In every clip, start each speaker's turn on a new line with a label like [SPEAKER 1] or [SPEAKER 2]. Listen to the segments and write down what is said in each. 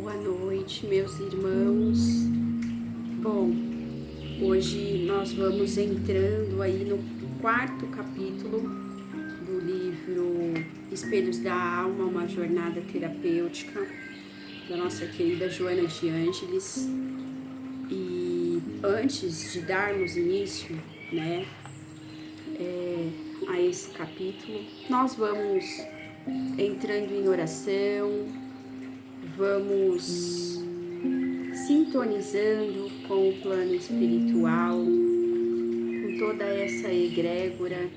[SPEAKER 1] Boa noite, meus irmãos. Bom, hoje nós vamos entrando aí no quarto capítulo do livro Espelhos da Alma, uma jornada terapêutica, da nossa querida Joana de Ângeles. E antes de darmos início, a esse capítulo, nós vamos entrando em oração, vamos sintonizando com o plano espiritual, com toda essa egrégora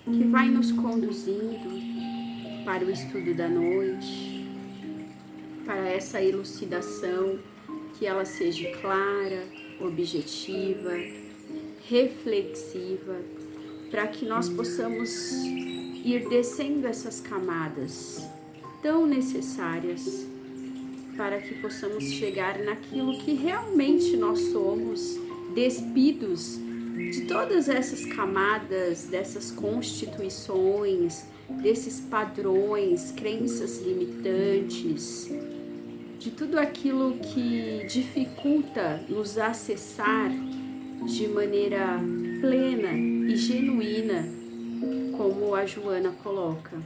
[SPEAKER 1] que vai nos conduzindo para o estudo da noite, para essa elucidação, que ela seja clara, objetiva, reflexiva, para que nós possamos ir descendo essas camadas tão necessárias para que possamos chegar naquilo que realmente nós somos, despidos de todas essas camadas, dessas constituições, desses padrões, crenças limitantes, de tudo aquilo que dificulta nos acessar de maneira plena e genuína, como a Joana coloca.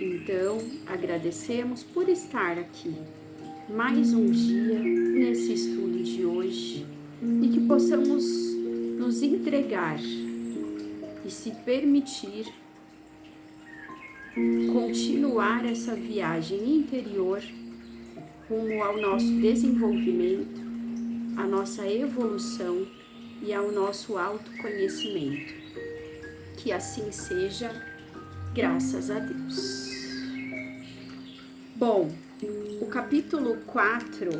[SPEAKER 1] Então, agradecemos por estar aqui mais um dia nesse estudo de hoje e que possamos nos entregar e se permitir continuar essa viagem interior rumo ao nosso desenvolvimento, à nossa evolução e ao nosso autoconhecimento. Que assim seja, graças a Deus. Bom, o capítulo 4,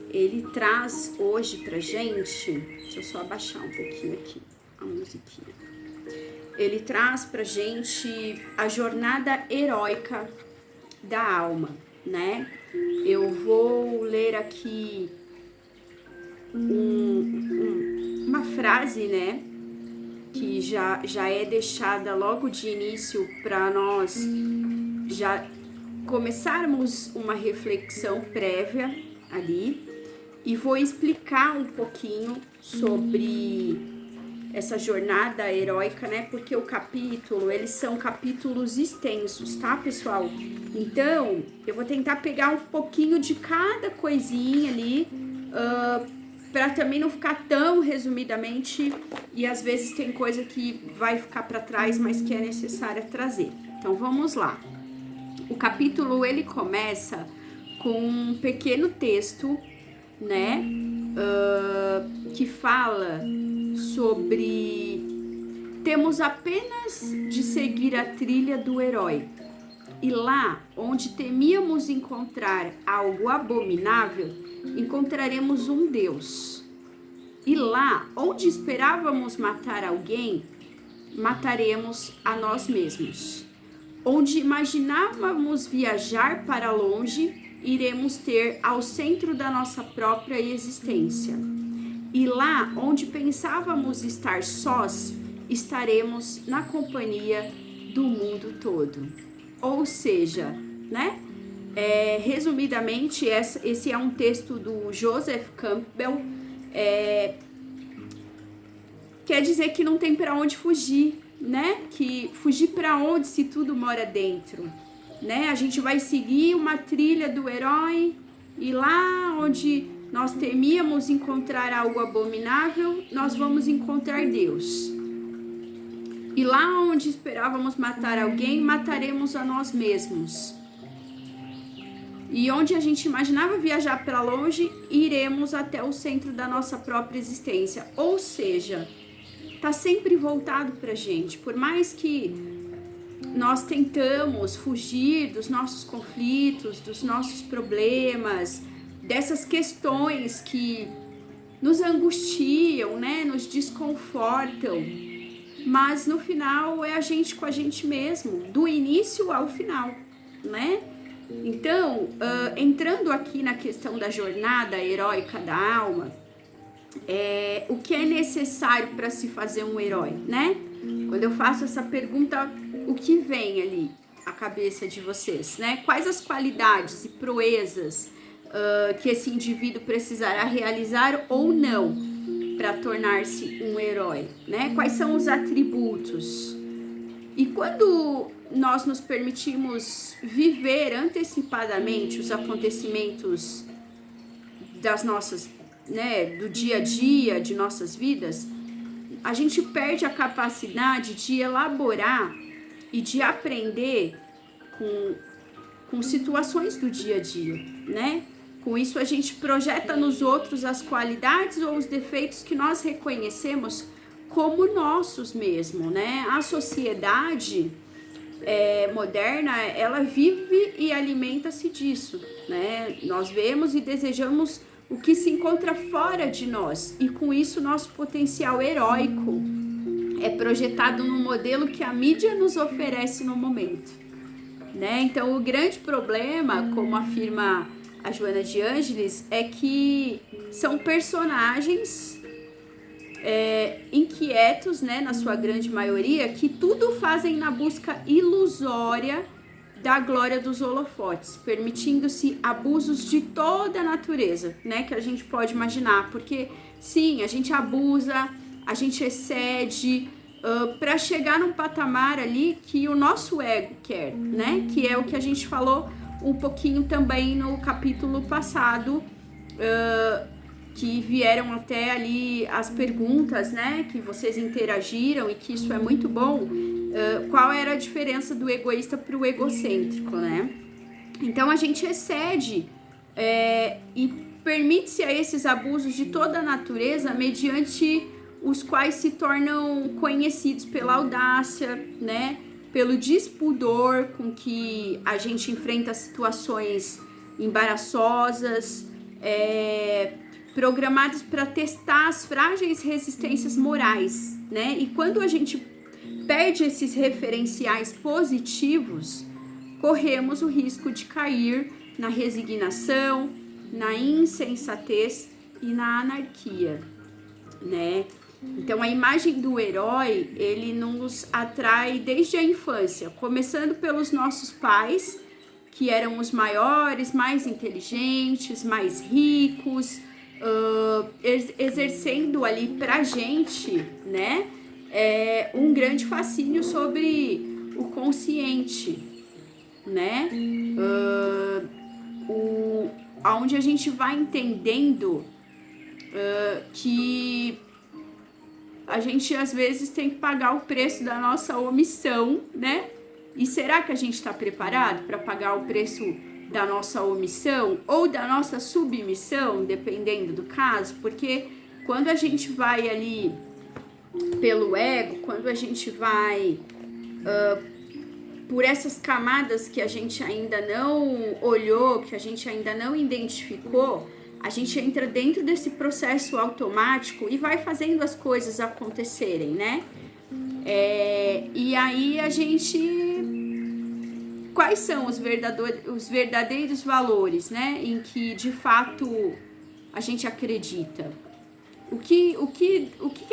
[SPEAKER 1] ele traz hoje pra gente, deixa eu só abaixar um pouquinho aqui a musiquinha. Ele traz pra gente a jornada heróica da alma, né? Eu vou ler aqui uma frase, né? Que já é deixada logo de início para nós já começarmos uma reflexão prévia ali, e vou explicar um pouquinho sobre essa jornada heróica, né? Porque eles são capítulos extensos, tá, pessoal? Então, eu vou tentar pegar um pouquinho de cada coisinha ali, para também não ficar tão resumidamente, e às vezes tem coisa que vai ficar para trás, mas que é necessária trazer. Então vamos lá. O capítulo ele começa com um pequeno texto, né, que fala sobre temos apenas de seguir a trilha do herói. E lá onde temíamos encontrar algo abominável, encontraremos um Deus. E lá onde esperávamos matar alguém, mataremos a nós mesmos. Onde imaginávamos viajar para longe, iremos ter ao centro da nossa própria existência. E lá onde pensávamos estar sós, estaremos na companhia do mundo todo. Ou seja, né? Resumidamente, esse é um texto do Joseph Campbell. Quer dizer que não tem para onde fugir, né? Que fugir para onde se tudo mora dentro, né? A gente vai seguir uma trilha do herói e lá onde nós temíamos encontrar algo abominável, nós vamos encontrar Deus. E lá onde esperávamos matar alguém, mataremos a nós mesmos. E onde a gente imaginava viajar para longe, iremos até o centro da nossa própria existência. Ou seja, tá sempre voltado pra gente. Por mais que nós tentamos fugir dos nossos conflitos, dos nossos problemas, dessas questões que nos angustiam, né, nos desconfortam, mas no final é a gente com a gente mesmo, do início ao final, né? Então, entrando aqui na questão da jornada heróica da alma, o que é necessário para se fazer um herói, né? Quando eu faço essa pergunta, o que vem ali? A cabeça de vocês, né? Quais as qualidades e proezas que esse indivíduo precisará realizar ou não para tornar-se um herói, né? Quais são os atributos? E quando nós nos permitimos viver antecipadamente os acontecimentos das nossas, né, do dia a dia de nossas vidas, a gente perde a capacidade de elaborar e de aprender com situações do dia a dia, né? Com isso a gente projeta nos outros as qualidades ou os defeitos que nós reconhecemos como nossos mesmo, né? A sociedade moderna, ela vive e alimenta-se disso, né? Nós vemos e desejamos o que se encontra fora de nós, e com isso nosso potencial heróico é projetado no modelo que a mídia nos oferece no momento, né? Então o grande problema, como afirma a Joana de Ângeles, é que são personagens inquietos, né, na sua grande maioria, que tudo fazem na busca ilusória da glória dos holofotes, permitindo-se abusos de toda a natureza, né, que a gente pode imaginar, porque sim, a gente abusa, a gente excede para chegar num patamar ali que o nosso ego quer, né, que é o que a gente falou um pouquinho também no capítulo passado, que vieram até ali as perguntas, né, que vocês interagiram, e que isso é muito bom. Qual era a diferença do egoísta para o egocêntrico, né? Então a gente excede e permite-se a esses abusos de toda a natureza, mediante os quais se tornam conhecidos pela audácia, né, pelo despudor com que a gente enfrenta situações embaraçosas, programados para testar as frágeis resistências morais, né? E quando a gente perde esses referenciais positivos, corremos o risco de cair na resignação, na insensatez e na anarquia, né? Então a imagem do herói, ele nos atrai desde a infância, começando pelos nossos pais, que eram os maiores, mais inteligentes, mais ricos, exercendo ali pra gente, né, um grande fascínio sobre o consciente, né, onde a gente vai entendendo que a gente às vezes tem que pagar o preço da nossa omissão, né? E será que a gente está preparado para pagar o preço da nossa omissão ou da nossa submissão, dependendo do caso? Porque quando a gente vai ali pelo ego, quando a gente vai por essas camadas que a gente ainda não olhou, que a gente ainda não identificou, a gente entra dentro desse processo automático e vai fazendo as coisas acontecerem, né? E aí a gente... Quais são os verdadeiros valores, né? Em que, de fato, a gente acredita? O que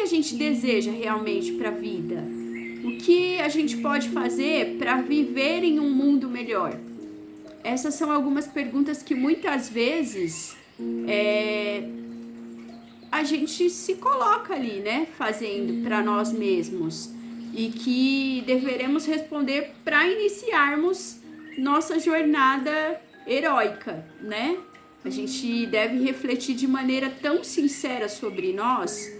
[SPEAKER 1] a gente deseja realmente para a vida? O que a gente pode fazer para viver em um mundo melhor? Essas são algumas perguntas que muitas vezes a gente se coloca ali, né, fazendo para nós mesmos, e que deveremos responder para iniciarmos nossa jornada heróica, né? A gente deve refletir de maneira tão sincera sobre nós,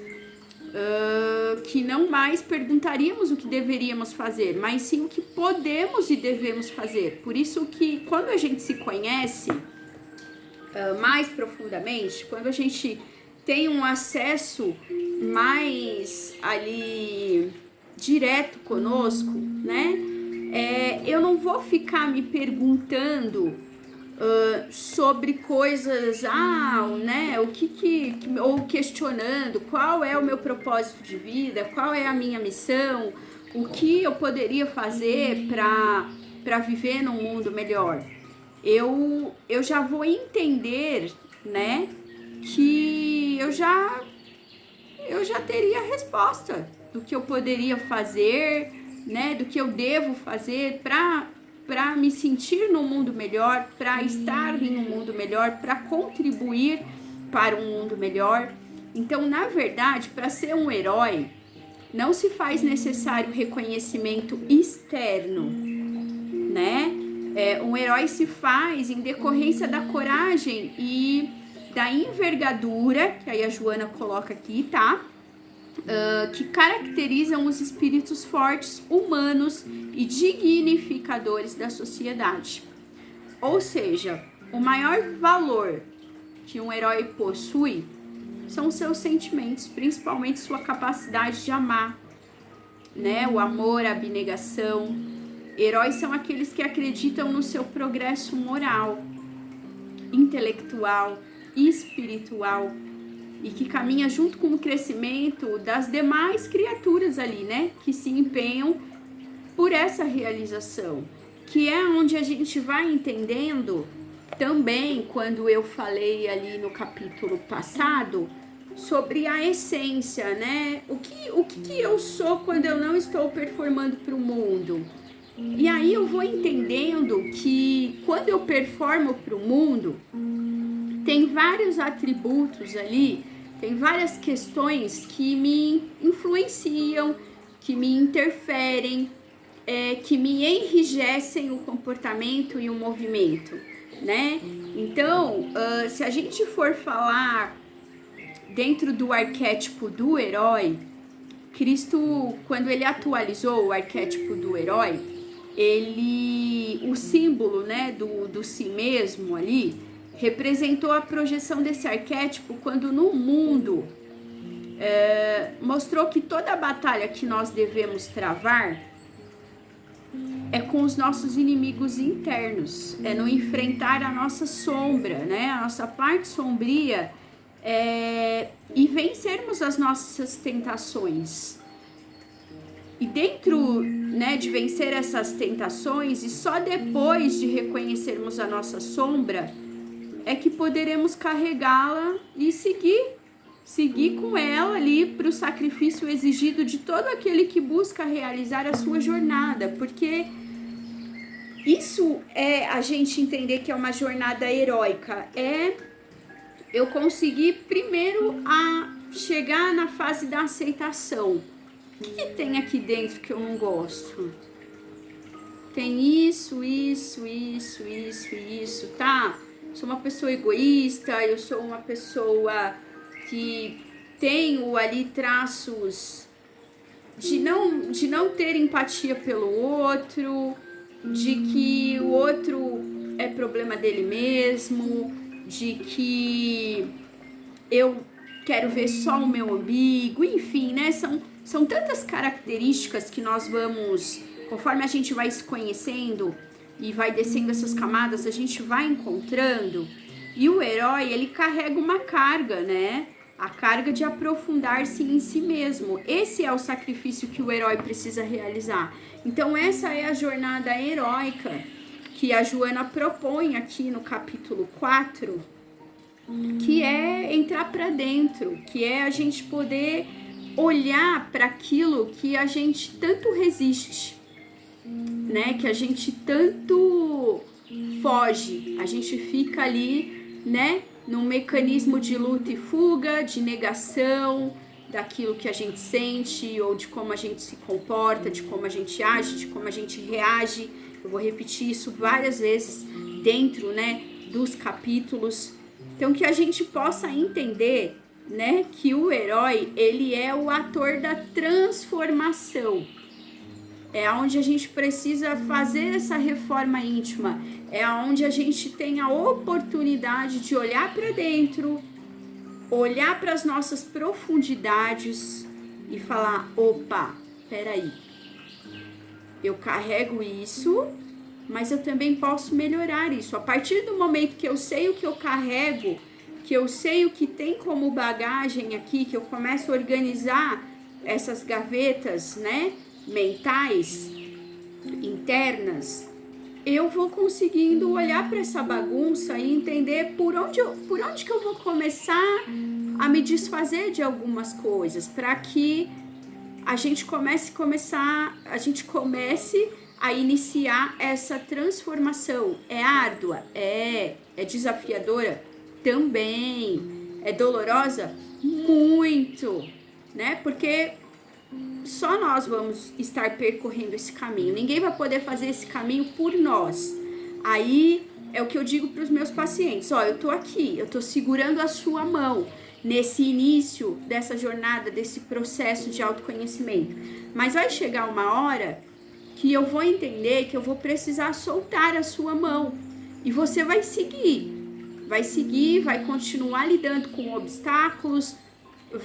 [SPEAKER 1] que não mais perguntaríamos o que deveríamos fazer, mas sim o que podemos e devemos fazer. Por isso que quando a gente se conhece mais profundamente, quando a gente tem um acesso mais ali direto conosco, né? Eu não vou ficar me perguntando sobre coisas, né? Ou questionando qual é o meu propósito de vida, qual é a minha missão, o que eu poderia fazer para viver num mundo melhor. Eu já vou entender, né, que eu já teria a resposta do que eu poderia fazer, né, do que eu devo fazer para para me sentir num mundo melhor, para estar em um mundo melhor, para contribuir para um mundo melhor. Então, na verdade, para ser um herói, não se faz necessário reconhecimento externo, né? Um herói se faz em decorrência da coragem e da envergadura, que aí a Joana coloca aqui, tá? Que caracterizam os espíritos fortes, humanos e dignificadores da sociedade. Ou seja, o maior valor que um herói possui são seus sentimentos, principalmente sua capacidade de amar, né? O amor, a abnegação. Heróis são aqueles que acreditam no seu progresso moral, intelectual, espiritual, e que caminha junto com o crescimento das demais criaturas ali, né? Que se empenham por essa realização, que é onde a gente vai entendendo também, quando eu falei ali no capítulo passado, sobre a essência, né? O que eu sou quando eu não estou performando para o mundo? E aí eu vou entendendo que quando eu performo para o mundo, tem vários atributos ali, tem várias questões que me influenciam, que me interferem, que me enrijecem o comportamento e o movimento, né? Então, se a gente for falar dentro do arquétipo do herói, Cristo, quando ele atualizou o arquétipo do herói, o símbolo, né, do si mesmo ali, representou a projeção desse arquétipo quando no mundo mostrou que toda a batalha que nós devemos travar é com os nossos inimigos internos, é no enfrentar a nossa sombra, né, a nossa parte sombria, e vencermos as nossas tentações. E dentro, né, de vencer essas tentações, e só depois de reconhecermos a nossa sombra, é que poderemos carregá-la e seguir com ela ali para o sacrifício exigido de todo aquele que busca realizar a sua jornada, porque isso é a gente entender que é uma jornada heróica, eu conseguir primeiro a chegar na fase da aceitação. O que tem aqui dentro que eu não gosto? Tem isso, tá? Sou uma pessoa egoísta, eu sou uma pessoa que tenho ali traços de não ter empatia pelo outro, de que o outro é problema dele mesmo, de que eu quero ver só o meu umbigo, enfim, né? São tantas características que nós vamos, conforme a gente vai se conhecendo e vai descendo essas camadas, a gente vai encontrando. E o herói, ele carrega uma carga, né? A carga de aprofundar-se em si mesmo. Esse é o sacrifício que o herói precisa realizar. Então essa é a jornada heróica que a Joana propõe aqui no capítulo 4, que é entrar para dentro, que é a gente poder olhar para aquilo que a gente tanto resiste, né? Que a gente tanto foge, a gente fica ali, né? Num mecanismo de luta e fuga, de negação daquilo que a gente sente ou de como a gente se comporta, de como a gente age, de como a gente reage. Eu vou repetir isso várias vezes dentro, né, dos capítulos. Então, que a gente possa entender, né, que o herói, ele é o ator da transformação. É onde a gente precisa fazer essa reforma íntima. É onde a gente tem a oportunidade de olhar para dentro, olhar para as nossas profundidades e falar, opa, peraí, eu carrego isso, mas eu também posso melhorar isso. A partir do momento que eu sei o que eu carrego, que eu sei o que tem como bagagem aqui, que eu começo a organizar essas gavetas, né, mentais, internas, eu vou conseguindo olhar para essa bagunça e entender por onde que eu vou começar a me desfazer de algumas coisas, para que a gente comece a iniciar essa transformação. É árdua? É desafiadora? Também. É dolorosa? Muito, né? Porque só nós vamos estar percorrendo esse caminho. Ninguém vai poder fazer esse caminho por nós. Aí é o que eu digo para os meus pacientes. Ó, eu tô aqui, eu tô segurando a sua mão nesse início dessa jornada, desse processo de autoconhecimento. Mas vai chegar uma hora que eu vou entender que eu vou precisar soltar a sua mão. E você vai seguir, vai continuar lidando com obstáculos,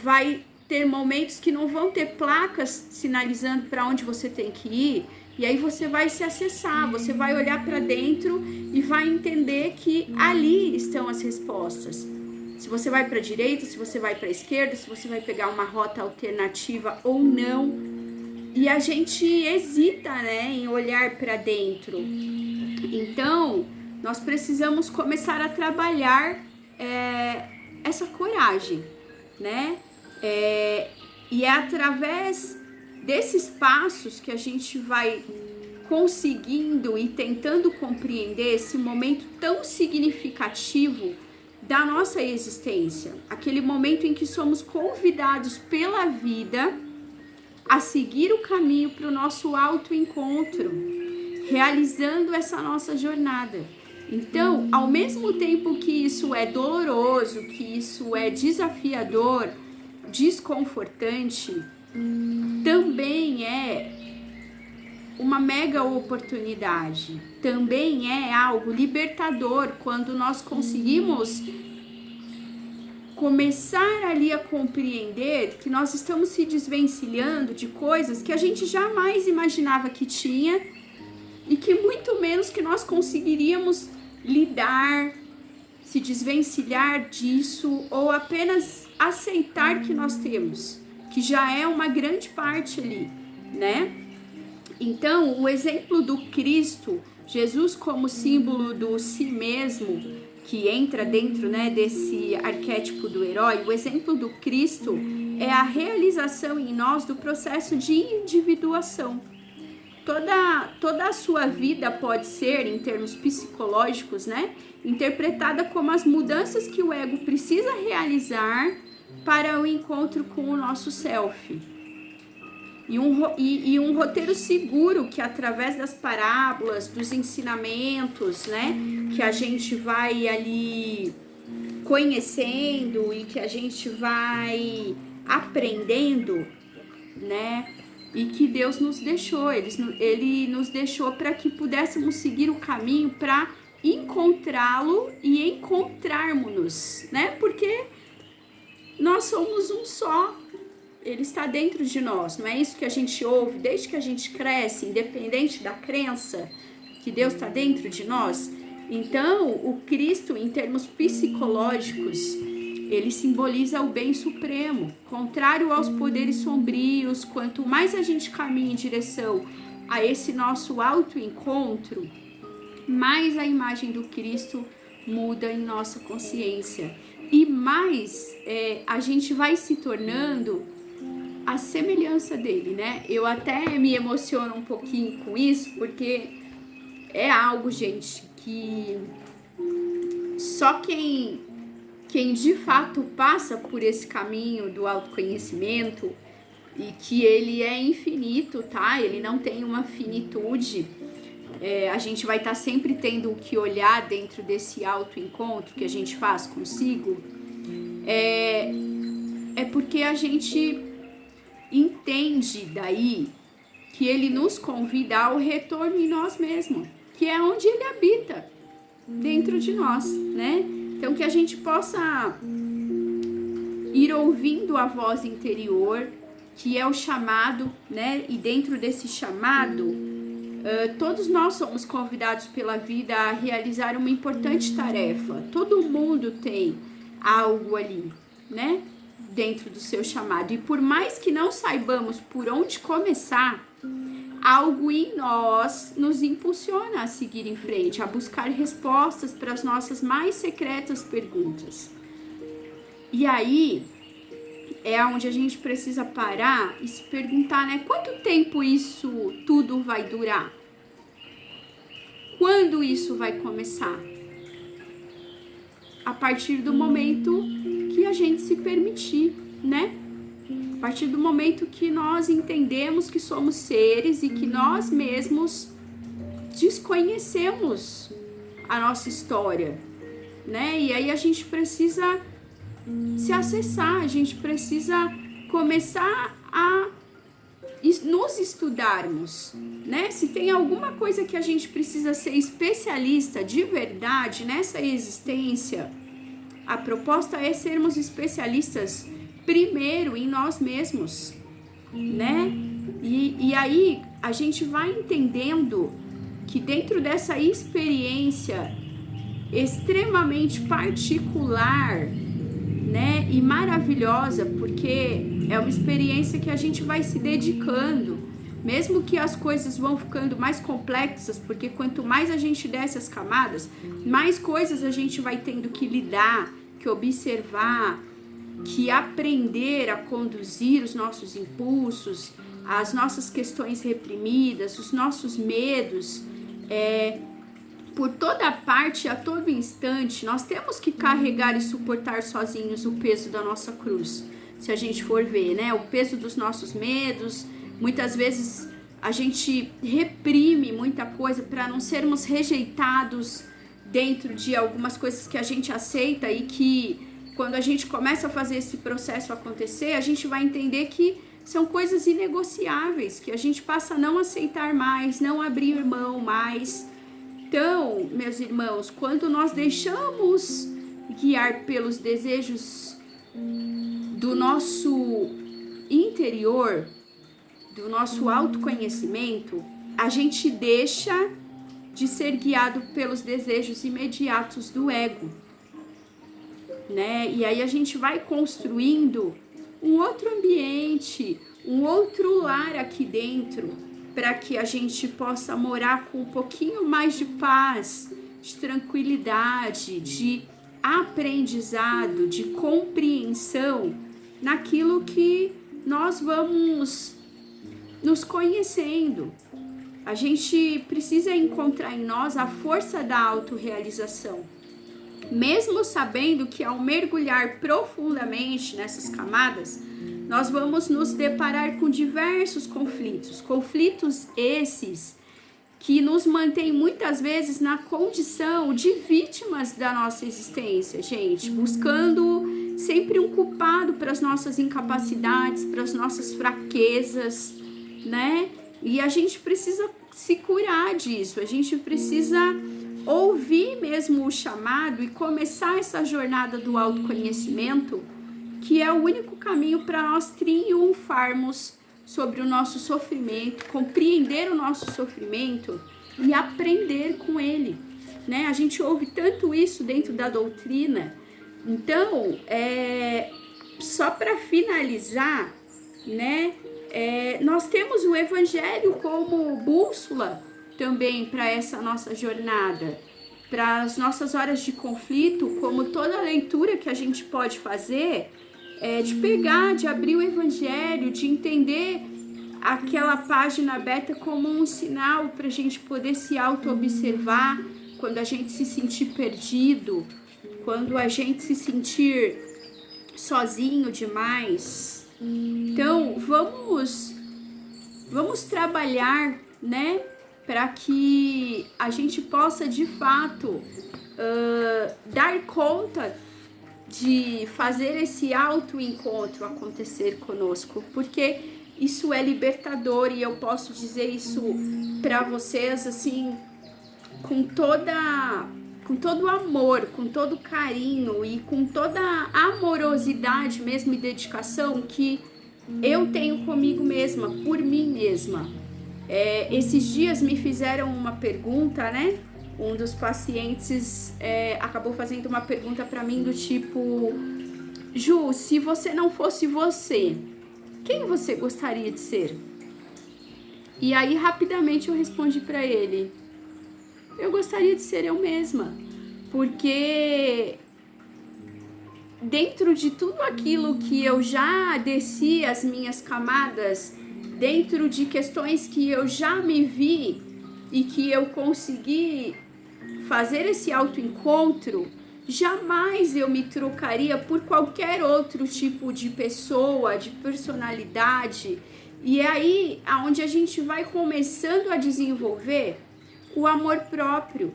[SPEAKER 1] vai ter momentos que não vão ter placas sinalizando para onde você tem que ir, e aí você vai se acessar, você vai olhar para dentro e vai entender que ali estão as respostas. Se você vai para a direita, se você vai para a esquerda, se você vai pegar uma rota alternativa ou não. E a gente hesita, né, em olhar para dentro. Então, nós precisamos começar a trabalhar essa coragem, né? E é através desses passos que a gente vai conseguindo e tentando compreender esse momento tão significativo da nossa existência, aquele momento em que somos convidados pela vida a seguir o caminho para o nosso autoencontro, realizando essa nossa jornada. Então, ao mesmo tempo que isso é doloroso, que isso é desafiador, desconfortante, também é uma mega oportunidade, também é algo libertador quando nós conseguimos começar ali a compreender que nós estamos se desvencilhando de coisas que a gente jamais imaginava que tinha e que muito menos que nós conseguiríamos lidar, se desvencilhar disso ou apenas aceitar que nós temos, que já é uma grande parte ali, né? Então, o exemplo do Cristo, Jesus como símbolo do si mesmo, que entra dentro, né, desse arquétipo do herói, o exemplo do Cristo é a realização em nós do processo de individuação. Toda a sua vida pode ser, em termos psicológicos, né, interpretada como as mudanças que o ego precisa realizar para o encontro com o nosso self. E um roteiro seguro que, através das parábolas, dos ensinamentos, né, que a gente vai ali conhecendo e que a gente vai aprendendo, né, e que Deus nos deixou, ele nos deixou para que pudéssemos seguir o caminho para encontrá-lo e encontrarmos-nos, né, porque nós somos um só. Ele está dentro de nós, não é isso que a gente ouve desde que a gente cresce, independente da crença, que Deus está dentro de nós? Então, o Cristo, em termos psicológicos, ele simboliza o bem supremo, contrário aos poderes sombrios. Quanto mais a gente caminha em direção a esse nosso autoencontro, mais a imagem do Cristo muda em nossa consciência. E mais a gente vai se tornando a semelhança dele, né? Eu até me emociono um pouquinho com isso, porque é algo, gente, que só quem de fato passa por esse caminho do autoconhecimento, e que ele é infinito, tá? Ele não tem uma finitude. A gente vai estar sempre tendo que olhar dentro desse autoencontro que a gente faz consigo. É porque a gente entende daí que ele nos convida ao retorno em nós mesmos, que é onde ele habita, dentro de nós, né? Então, que a gente possa ir ouvindo a voz interior, que é o chamado, né? E dentro desse chamado, todos nós somos convidados pela vida a realizar uma importante tarefa. Todo mundo tem algo ali, né? Dentro do seu chamado. E por mais que não saibamos por onde começar, algo em nós nos impulsiona a seguir em frente, a buscar respostas para as nossas mais secretas perguntas. E aí é onde a gente precisa parar e se perguntar, né? Quanto tempo isso tudo vai durar? Quando isso vai começar? A partir do momento que a gente se permitir, né? A partir do momento que nós entendemos que somos seres e que nós mesmos desconhecemos a nossa história, né? E aí a gente precisa se acessar, a gente precisa começar a nos estudarmos, né? Se tem alguma coisa que a gente precisa ser especialista de verdade nessa existência, a proposta é sermos especialistas primeiro em nós mesmos, né? E aí a gente vai entendendo que dentro dessa experiência extremamente particular, né, e maravilhosa, porque é uma experiência que a gente vai se dedicando, mesmo que as coisas vão ficando mais complexas, porque quanto mais a gente desce as camadas, mais coisas a gente vai tendo que lidar, que observar, que aprender a conduzir os nossos impulsos, as nossas questões reprimidas, os nossos medos, por toda parte, a todo instante, nós temos que carregar e suportar sozinhos o peso da nossa cruz. Se a gente for ver, né? O peso dos nossos medos. Muitas vezes a gente reprime muita coisa para não sermos rejeitados dentro de algumas coisas que a gente aceita e que quando a gente começa a fazer esse processo acontecer, a gente vai entender que são coisas inegociáveis, que a gente passa a não aceitar mais, não abrir mão mais. Então, meus irmãos, quando nós deixamos guiar pelos desejos do nosso interior, do nosso autoconhecimento, a gente deixa de ser guiado pelos desejos imediatos do ego, né? E aí a gente vai construindo um outro ambiente, um outro lar aqui dentro, para que a gente possa morar com um pouquinho mais de paz, de tranquilidade, de aprendizado, de compreensão naquilo que nós vamos nos conhecendo. A gente precisa encontrar em nós a força da autorrealização. Mesmo sabendo que ao mergulhar profundamente nessas camadas, nós vamos nos deparar com diversos conflitos esses que nos mantêm muitas vezes na condição de vítimas da nossa existência, gente, buscando sempre um culpado para as nossas incapacidades, para as nossas fraquezas, né? E a gente precisa se curar disso, a gente precisa ouvir mesmo o chamado e começar essa jornada do autoconhecimento, que é o único caminho para nós triunfarmos sobre o nosso sofrimento, compreender o nosso sofrimento e aprender com ele, né? A gente ouve tanto isso dentro da doutrina. Então, só para finalizar, né? Nós temos o Evangelho como bússola também para essa nossa jornada, para as nossas horas de conflito, como toda leitura que a gente pode fazer, de pegar, de abrir o Evangelho, de entender aquela página aberta como um sinal para a gente poder se auto-observar quando a gente se sentir perdido, quando a gente se sentir sozinho demais. Então, vamos trabalhar, né, para que a gente possa, de fato, dar conta de fazer esse autoencontro acontecer conosco, porque isso é libertador e eu posso dizer isso para vocês, assim, com todo amor, com todo carinho e com toda amorosidade mesmo e dedicação que eu tenho comigo mesma, por mim mesma. Esses dias me fizeram uma pergunta, né? Um dos pacientes acabou fazendo uma pergunta para mim do tipo: Ju, se você não fosse você, quem você gostaria de ser? E aí rapidamente eu respondi para ele: eu gostaria de ser eu mesma, porque dentro de tudo aquilo que eu já desci as minhas camadas, dentro de questões que eu já me vi e que eu consegui fazer esse autoencontro, jamais eu me trocaria por qualquer outro tipo de pessoa, de personalidade. E é aí aonde a gente vai começando a desenvolver o amor próprio,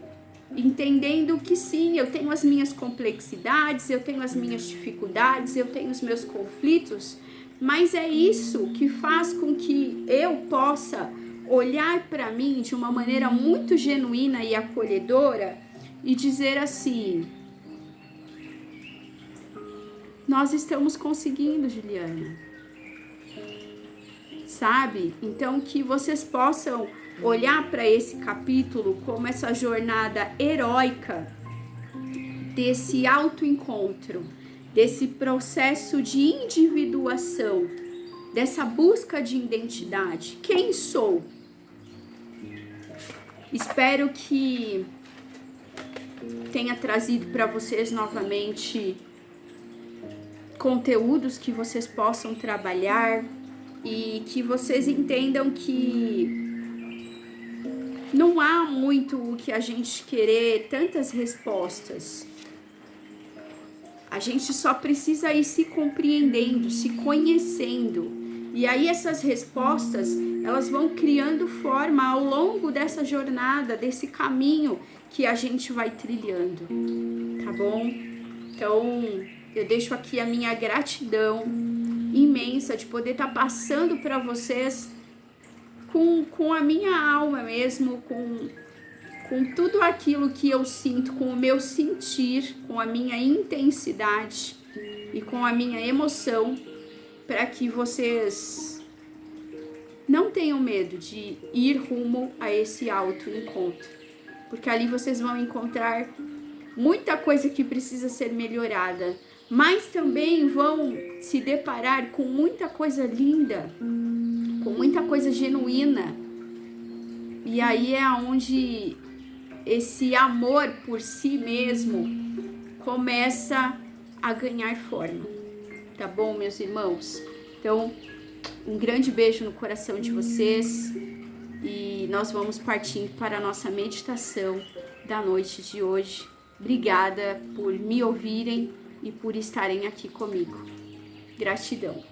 [SPEAKER 1] entendendo que sim, eu tenho as minhas complexidades, eu tenho as minhas dificuldades, eu tenho os meus conflitos, mas é isso que faz com que eu possa olhar para mim de uma maneira muito genuína e acolhedora e dizer assim: nós estamos conseguindo, Juliana. Sabe? Então, que vocês possam olhar para esse capítulo como essa jornada heróica desse autoencontro, desse processo de individuação, dessa busca de identidade. Quem sou? Espero que tenha trazido para vocês novamente conteúdos que vocês possam trabalhar e que vocês entendam que não há muito o que a gente querer tantas respostas. A gente só precisa ir se compreendendo, se conhecendo. E aí essas respostas, elas vão criando forma ao longo dessa jornada, desse caminho que a gente vai trilhando, tá bom? Então, eu deixo aqui a minha gratidão imensa de poder estar passando para vocês com a minha alma mesmo, com tudo aquilo que eu sinto, com o meu sentir, com a minha intensidade e com a minha emoção, para que vocês não tenham medo de ir rumo a esse autoencontro, porque ali vocês vão encontrar muita coisa que precisa ser melhorada, mas também vão se deparar com muita coisa linda, com muita coisa genuína. E aí é onde esse amor por si mesmo começa a ganhar forma. Tá bom, meus irmãos? Então, um grande beijo no coração de vocês e nós vamos partindo para a nossa meditação da noite de hoje. Obrigada por me ouvirem e por estarem aqui comigo. Gratidão.